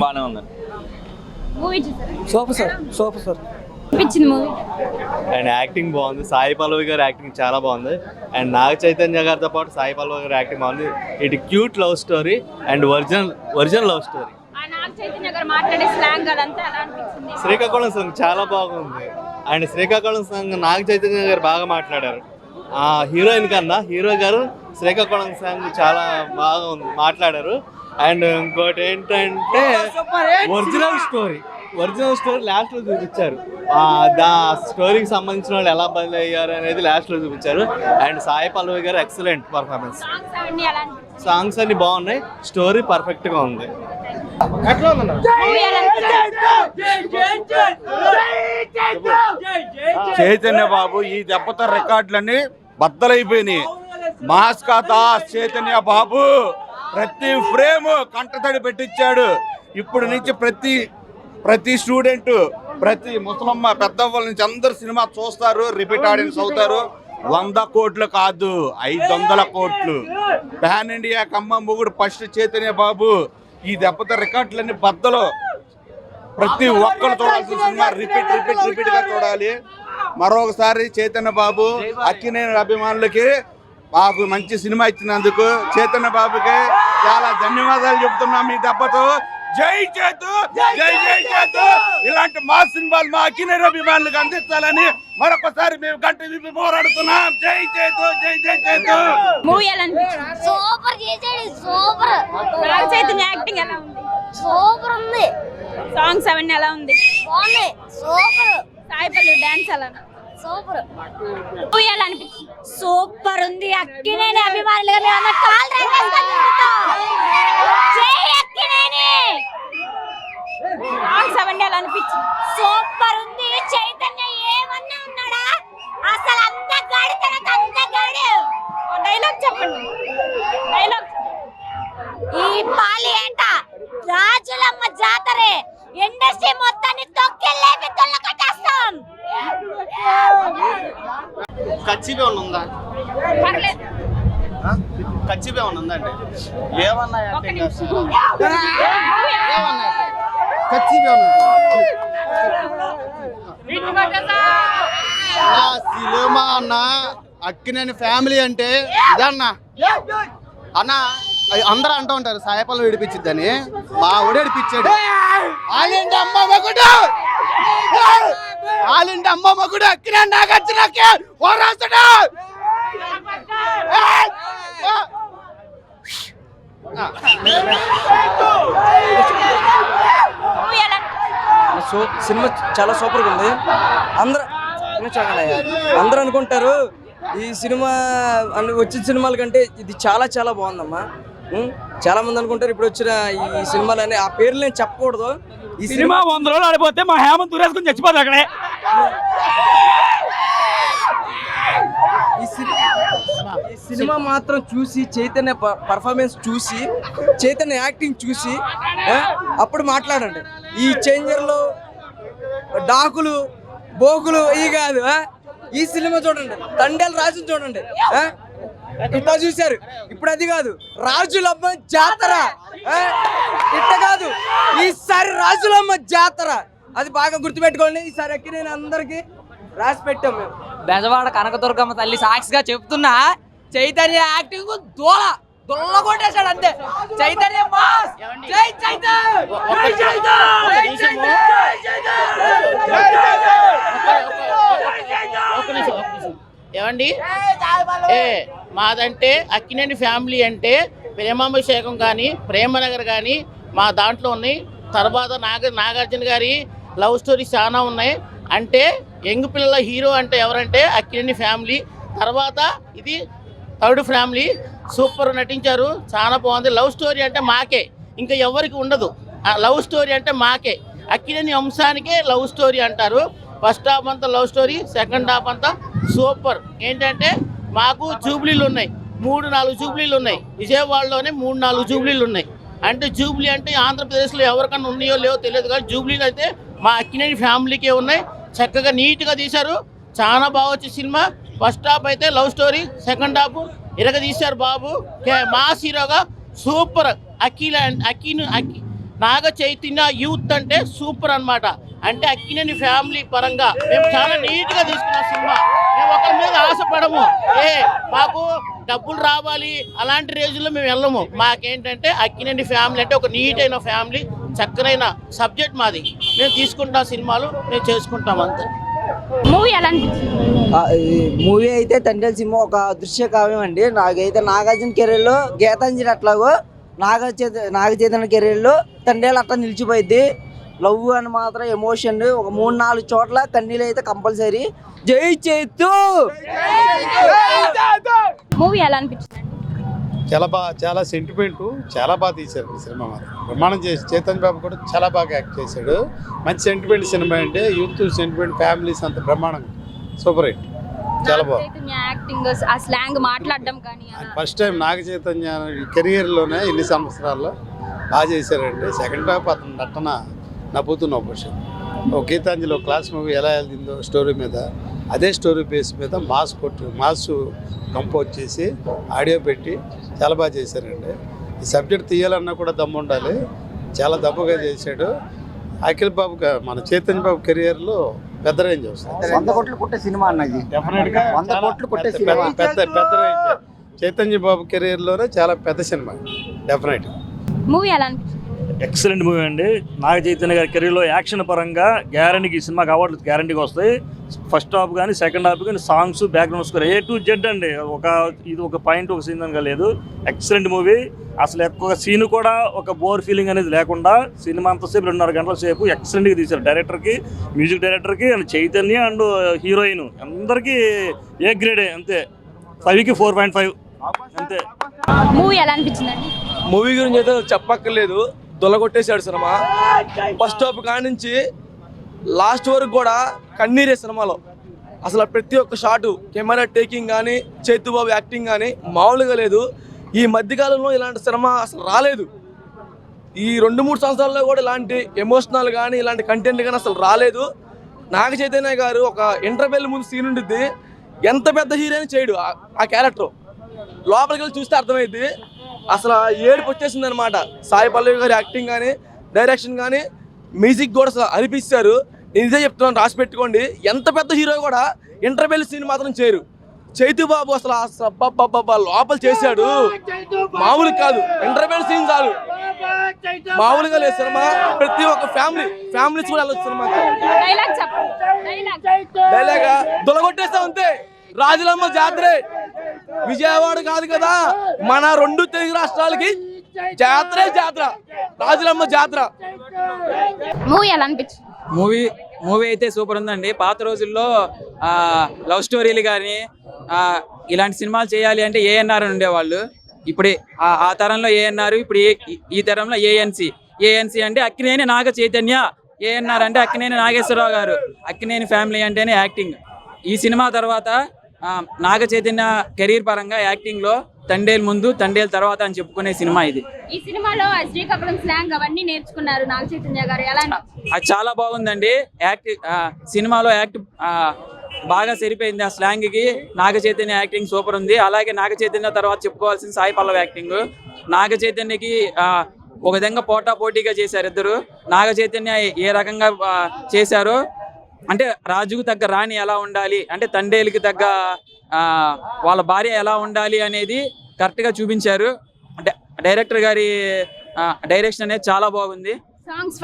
బాగానే ఉందండి. మూవీ చూసారా? Super sir. అనిపించింది మూవీ. అండ్ యాక్టింగ్ బాగుంది. సాయి పల్లవి గారి యాక్టింగ్ చాలా బాగుంది. అండ్ నాగ చైతన్య గారితో పాటు సాయి పల్లవి గారి యాక్టింగ్ బాగుంది. ఇది cute love story and original love story. Naga Chaitanya గారు మాట్లాడే స్లాంగ్ అదంతా ఎలా అనిపించింది? శ్రీకాకుళం సాంగ్ చాలా బాగుంది. అండ్ శ్రీకాకుళం సాంగ్ నాగ చైతన్య గారు బాగా మాట్లాడారు. హీరోయిన్ కన్నా హీరో గారు శ్రీకాకుళం సాంగ్ చాలా బాగా మాట్లాడారు. అండ్ ఇంకోటి ఏంటంటే ఒరిజినల్ స్టోరీ లాస్ట్లో చూపించారు. దా స్టోరీకి సంబంధించిన వాళ్ళు ఎలా బదిలీ అయ్యారు అనేది లాస్ట్లో చూపించారు. అండ్ సాయి పల్లవి గారు ఎక్సలెంట్ పర్ఫార్మెన్స్. సాంగ్స్ అన్ని బాగున్నాయి. స్టోరీ పర్ఫెక్ట్గా ఉంది. చైతన్య బాబు ఈ దెబ్బతో రికార్డులన్నీ బద్దలైపోయినాయి. మాస్ కాదా చైతన్య బాబు ప్రతి ఫ్రేమ్ కంటతడి పెట్టించాడు. ఇప్పుడు నుంచి ప్రతి స్టూడెంట్, ప్రతి ముసలమ్మ, పెద్దవాళ్ళ నుంచి అందరు సినిమా చూస్తారు, రిపీట్ ఆడియన్స్ అవుతారు. 100 కోట్లు కాదు 500 కోట్లు. పాన్ ఇండియా కమ్మ మొగుడు ఫస్ట్ చైతన్య బాబు. ఈ దెబ్బతో రికార్డులన్నీ బద్దలు. ప్రతి ఒక్కరు చూడాల్సిన సినిమా రిపీట్ గా చూడాలి. మరొకసారి చైతన్య బాబు అక్కినేని అభిమానులకి మాకు మంచి సినిమా ఇచ్చినందుకు చైతన్య బాబుకి చాలా ధన్యవాదాలు చెప్తున్నాం. ఈ దెబ్బతో జై చేతు, జై చేతు. ఇలాంటి మా సినిమాలు మా అక్కినేని అభిమానులకు అందించాలని మరొకసారి మేము గట్టి విప్పి పోరాడుతున్నాం. జై చేతు, జై చేతు. మూవీ ఎలా అనిపించింది? సూపర్ చేసాడు. సూపర్. నాగ చైతన్య యాక్టింగ్ ఎలా ఉంది? సూపర్ ఉంది. సాంగ్స్ అవన్నీ ఎలా ఉంది? బాగుంది. సూపర్. సాయి పల్లవి డాన్స్ ఎలా ఉంది? సూపర్. మూవీ ఎలా అనిపించింది? సూపర్ ఉంది. అక్కినేని అభిమానులుగా మేము కాల్ జై అక్కినేని. సాంగ్స్ అవన్నీ ఎలా అనిపించింది? సూపర్ ఉంది. చైతన్య ఏమన్నా ఉన్నాడా? అసలు అంత గాడి తనకు అంత గాడి. డైలాగ్ చెప్పండి. డైలాగ్. ఈ పాలి ఏంట రాజులమ్మ జాతరే. ఇండస్ట్రీ మొత్తాన్ని తొక్కెళ్ళేపి తొల్ల కట్టేస్తాం. కచ్చిబే ఉందా? పర్లేదు. కచ్చిబే ఉందండి. ఏమన్నా యాక్టింగ్ సినిమా అన్న అక్కినేని ఫ్యామిలీ అంటే ఇదన్నా అన్న. అందరూ అంటూ ఉంటారు సాయపల్లి విడిపించిద్దని. మా ఊడు విడిపించాడు. ఆలింటి అమ్మ మగుడు అక్కినేని నాగార్జునకి పోరాస్తాడు. సినిమా చాలా సూపర్గా ఉంది. అందరూ అనుకుంటారు ఈ సినిమా వచ్చిన సినిమాల కంటే ఇది చాలా చాలా బాగుందమ్మా. చాలా మంది అనుకుంటారు ఇప్పుడు వచ్చిన ఈ సినిమాలని ఆ పేర్లు నేను చెప్పకూడదు. ఈ సినిమా 100 రోజులు ఆడిపోతే మా హేమంత్ తురేసుకుని చచ్చిపోతుంది అక్కడే. ఈ సినిమా మాత్రం చూసి చైతన్య పర్ఫార్మెన్స్ చూసి చైతన్య యాక్టింగ్ చూసి అప్పుడు మాట్లాడండి. ఈ చేంజర్లు డాకులు బోకులు ఇవి కాదు. ఈ సినిమా చూడండి. తండేల రాజు చూడండి. ఇట్లా చూశారు. ఇప్పుడు అది కాదు రాజులమ్మ జాతర. ఇట్ట కాదు ఈసారి రాజులమ్మ జాతర. అది బాగా గుర్తుపెట్టుకోండి. ఈసారి ఎక్కి నేను అందరికి రాసి పెట్టాం మేము. బెజవాడ కనకదుర్గమ్మ తల్లి సాక్షిగా చెప్తున్నా చైతన్య యాక్టింగ్ దొల్ల కొట్టేశాడు అంతే. చైతన్య మాస్. జై ఏమండి మాదంటే అక్కినేని ఫ్యామిలీ అంటే ప్రేమాభిషేకం కానీ ప్రేమనగర్ కానీ మా దాంట్లో ఉన్నాయి. తర్వాత నాగార్జున గారి లవ్ స్టోరీస్ చాలా ఉన్నాయి. అంటే యంగ్ పిల్లల హీరో అంటే ఎవరంటే అక్కినేని ఫ్యామిలీ. తర్వాత ఇది థర్డ్ ఫ్యామిలీ. సూపర్ నటించారు. చాలా బాగుంది. లవ్ స్టోరీ అంటే మాకే, ఇంకా ఎవరికి ఉండదు. లవ్ స్టోరీ అంటే మాకే. అక్కినేని అంశానికే లవ్ స్టోరీ అంటారు. ఫస్ట్ హాఫ్ అంతా లవ్ స్టోరీ, సెకండ్ హాఫ్ అంతా సూపర్. ఏంటంటే మాకు జూబ్లీలు ఉన్నాయి, 3-4 జూబ్లీలు ఉన్నాయి. విజయవాడలోనే 3-4 జూబ్లీలు ఉన్నాయి. అంటే జూబ్లీ అంటే ఆంధ్రప్రదేశ్లో ఎవరికన్నా ఉన్నాయో లేవో తెలియదు, కానీ జూబ్లీలు అయితే మా అక్కినేని ఫ్యామిలీకే ఉన్నాయి. చక్కగా నీట్గా తీశారు. చాలా బాగా వచ్చే సినిమా. ఫస్ట్ హాఫ్ అయితే లవ్ స్టోరీ, సెకండ్ హాఫ్ ఇరగ తీశారు బాబు. మాస్ హీరోగా సూపర్. నాగ చైతన్య యూత్ అంటే సూపర్ అన్నమాట. అంటే అక్కినేని ఫ్యామిలీ పరంగా మేము చాలా నీట్గా తీసుకున్నాం సినిమా. మేము ఒకరి మీద ఆశపడము, మాకు డబ్బులు రావాలి అలాంటి రేంజ్లో మేము వెళ్ళము. మాకేంటంటే అక్కినేని ఫ్యామిలీ అంటే ఒక నీట్ అయిన ఫ్యామిలీ, చక్కనైన సబ్జెక్ట్ మాది. మేము తీసుకుంటాం సినిమాలు, మేము చేసుకుంటాం అంతే. మూవీ ఎలా అనిపించింది? మూవీ అయితే తండ్రి సినిమా ఒక దృశ్య కావ్యం అండి. నాకైతే నాగార్జున కెరీర్లో గీతాంజలి అట్లాగో నాగ చైతన్య కెరీర్లో తండ్రి అట్లా నిలిచిపోయింది. లవ్ అని మాత్రం ఎమోషన్ ఒక 3-4 చోట్ల కన్నీళ్ళు అయితే కంపల్సరీ. జై చైతు. మూవీ ఎలా అనిపించింది? చాలా సెంటిమెంట్, చాలా బాగా తీశారు ఈ సినిమా. మరి నిర్మాణం చేసి చైతన్య బాబు కూడా చాలా బాగా యాక్ట్ చేశాడు. మంచి సెంటిమెంట్ సినిమా అంటే యూత్ సెంటిమెంట్ ఫ్యామిలీస్ అంత బ్రహ్మాండంగా సూపర్ హిట్, చాలా బాగుంది. యాక్టింగ్, ఆ స్లాంగ్ మాట్లాడడం కానీ ఫస్ట్ టైం నాగ చైతన్య కెరియర్లోనే ఇన్ని సంవత్సరాల్లో బాగా చేశారండి. సెకండ్ హాఫ్ అతను నటన నవ్వుతున్న విషయం. ఒక గీతాంజలి క్లాస్ మూవీ ఎలా వెళ్తుందో స్టోరీ మీద, అదే స్టోరీ బేస్ మీద మాస్ కంపోజ్ చేసి ఆడియో పెట్టి చాలా బాగా చేశారండి. ఈ సబ్జెక్ట్ తీయాలన్నా కూడా దమ్ము ఉండాలి, చాలా దమ్ముగా చేశాడు. అఖిల్ బాబు మన చైతన్య బాబు కెరియర్లో పెద్ద రేంజ్ వస్తుంది. 100 కోట్లు కొట్టే సినిమా అన్నది. డెఫినెట్గా 100 కోట్లు కొట్టే సినిమా, పెద్ద రేంజ్. చైతన్య బాబు కెరియర్లోనే చాలా పెద్ద సినిమా డెఫినెట్. మూవీ ఎలా అనిపించింది? ఎక్సలెంట్ మూవీ అండి. నాగ చైతన్య గారి కెరీర్లో యాక్షన్ పరంగా గ్యారంటీకి ఈ సినిమాకి అవార్డులు గ్యారంటీగా వస్తాయి. ఫస్ట్ హాఫ్ కానీ సెకండ్ హాఫ్ కానీ songs, background score A to Z అండి. ఇది ఒక పాయింట్ ఒక సీన్ అనగా లేదు. Excellent movie. అసలు ఎక్కువ సీన్ కూడా ఒక బోర్ ఫీలింగ్ అనేది లేకుండా సినిమా అంతసేపు 2.5 గంటల సేపు ఎక్సలెంట్గా తీశారు. డైరెక్టర్కి, మ్యూజిక్ డైరెక్టర్కి అండ్ చైతన్య అండ్ హీరోయిన్ అందరికీ ఏ గ్రేడే. అంతే 5కి 4.5 అంతే. మూవీ ఎలా అనిపించిందండి? మూవీ గురించి అయితే చెప్పక్కర్లేదు, దొల్లగొట్టేశాడు సినిమా. ఫస్ట్ హాఫ్ కానించి లాస్ట్ వరకు కూడా కన్నీరే సినిమాలో. అసలు ప్రతి ఒక్క షాటు, కెమెరా టేకింగ్ కానీ, చైతుబాబు యాక్టింగ్ కానీ మామూలుగా లేదు. ఈ మధ్యకాలంలో ఇలాంటి సినిమా అసలు రాలేదు. ఈ 2-3 సంవత్సరాల్లో కూడా ఇలాంటి ఎమోషనల్ కానీ ఇలాంటి కంటెంట్ కానీ అసలు రాలేదు. నాగ చైతన్య గారు ఒక ఇంటర్వెల్ ముందు సీన్ ఉండిద్ది, ఎంత పెద్ద హీరోయిన్ చేయడు ఆ క్యారెక్టర్. లోపలికి వెళ్ళి చూస్తే అర్థమైంది. అసలు ఏడుపు వచ్చేసింది అనమాట. సాయి పల్లవి గారి యాక్టింగ్ కానీ, డైరెక్షన్ కానీ, మ్యూజిక్ కూడా అసలు అనిపిస్తారు. నేను ఇదే చెప్తున్నాను, రాసి పెట్టుకోండి. ఎంత పెద్ద హీరో కూడా ఇంటర్వెల్ సీన్ మాత్రం చేయరు. చైతుబాబు అసలు లోపల చేశాడు, మామూలు కాదు. ఇంటర్వెల్ సీన్ చాలు, మామూలుగా లేదు సినిమా. ప్రతి ఒక్క ఫ్యామిలీస్ కూడా వెళ్ళొచ్చు సినిమా. డైలాగా దొలగొట్టేస్తా అంతే. రాజులమ్మ జాతరే విజయవాడ కాదు కదా, మన 2 తెలుగు రాష్ట్రాలకి జాతర రాజులమ్మ జాతర. మూవీ ఎలా అనిపించింది? మూవీ అయితే సూపర్ ఉందండి. పాత రోజుల్లో లవ్ స్టోరీలు కానీ ఇలాంటి సినిమాలు చేయాలి అంటే ANR ఉండేవాళ్ళు. ఇప్పుడు ఆ తరంలో ANR, ఇప్పుడు ఈ తరంలో ANC అంటే అక్కినేని నాగ చైతన్య, ANR అంటే అక్కినేని నాగేశ్వరరావు గారు. అక్కినేని ఫ్యామిలీ అంటేనే యాక్టింగ్. ఈ సినిమా తర్వాత నాగ చైతన్య కెరీర్ పరంగా యాక్టింగ్ లో తండేలు ముందు తండేలు తర్వాత అని చెప్పుకునే సినిమా ఇది. ఈ సినిమాలో శ్రీకాకుళం స్లాంగ్ అవన్నీ నేర్చుకున్నారు నాగ చైతన్య గారు, ఎలా? అది చాలా బాగుందండి. సినిమాలో యాక్ట్ బాగా సరిపోయింది ఆ స్లాంగ్ కి. నాగ చైతన్య యాక్టింగ్ సూపర్ ఉంది. అలాగే నాగ చైతన్య తర్వాత చెప్పుకోవాల్సిన సాయి పల్లవి యాక్టింగ్. నాగ చైతన్యకి ఒక విధంగా పోటాపోటీగా చేశారు ఇద్దరు. నాగ చైతన్య ఏ రకంగా చేశారో అంటే రాజుకు తగ్గ రాణి ఎలా ఉండాలి, అంటే తండేలికి తగ్గ వాళ్ళ భార్య ఎలా ఉండాలి అనేది కరెక్ట్గా చూపించారు. డైరెక్టర్ గారి డైరెక్షన్ అనేది చాలా బాగుంది. సాంగ్స్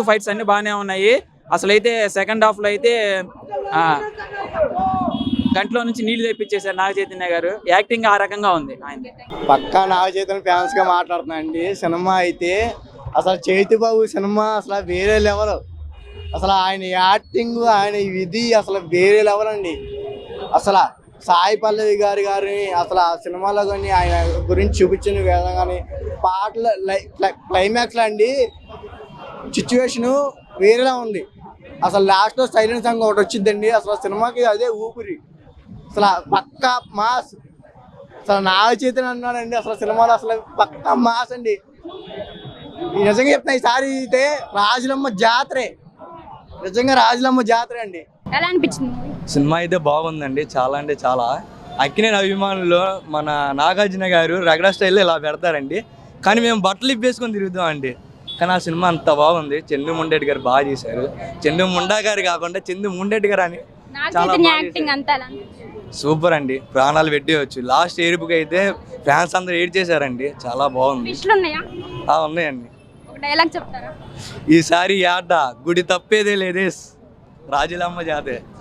ఫైట్స్ అన్ని బాగానే ఉన్నాయి. అసలు అయితే సెకండ్ హాఫ్లో అయితే గంటలో నుంచి నీళ్లు తెప్పించేశారు నాగ చైతన్య గారు. యాక్టింగ్ ఆ రకంగా ఉంది. పక్కా నాగ చైతన్య ఫ్యాన్స్ గా మాట్లాడుతున్నా అండి. సినిమా అయితే అసలు చైతుబాబు సినిమా అసలు వేరే లెవెల్. అసలు ఆయన యాక్టింగ్, ఆయన విధి అసలు వేరే లెవెల్ అండి. అసలు సాయి పల్లవి గారిని అసలు ఆ సినిమాలో కానీ ఆయన గురించి చూపించిన విధంగా కానీ పాటలు క్లైమాక్స్లో అండి సిచ్యువేషను వేరేలా ఉంది. అసలు లాస్ట్లో సైలెంట్ సాంగ్ ఒకటి వచ్చిందండి. అసలు సినిమాకి అదే ఊపిరి. అసలు పక్కా మాస్. అసలు నాగ చైతన్య అన్నాడండి అసలు సినిమాలో అసలు పక్కా మాస్ అండి. నిజంగా చెప్తున్నా, ఈసారి అయితే రాజులమ్మ జాతరే, నిజంగా రాజులమ్మ జాతర అండి. ఎలా అనిపించింది సినిమా? అయితే బాగుందండి, చాలా అంటే చాలా. అక్కినేని అభిమానులు మన నాగార్జున గారు రగడ స్టైల్లో ఇలా పెడతారండి. కానీ మేము బట్టలు ఇప్పేసుకొని తిరుగుతాం అండి. కానీ ఆ సినిమా అంత బాగుంది. చందు ముండేటి గారు బాగా చేశారు. చందు ముండా గారు కాకుండా చందు ముండేటి గారు అని నాగ చాలా చైతన్య బాగా యాక్టింగ్ అంతా ఎలా? సూపర్ అండి. ప్రాణాలు పెట్టేయచ్చు. లాస్ట్ ఏడుపుకి అయితే ఫ్యాన్స్ అందరూ ఏడ్ చేశారండి. చాలా బాగుంది. ట్విస్టులు ఉన్నాయా? ఉన్నాయండి. ఒక డైలాగ్ చెప్తారా? ఈసారి ఆట గుడి తప్పేదే లేదే రాజులమ్మ జాతే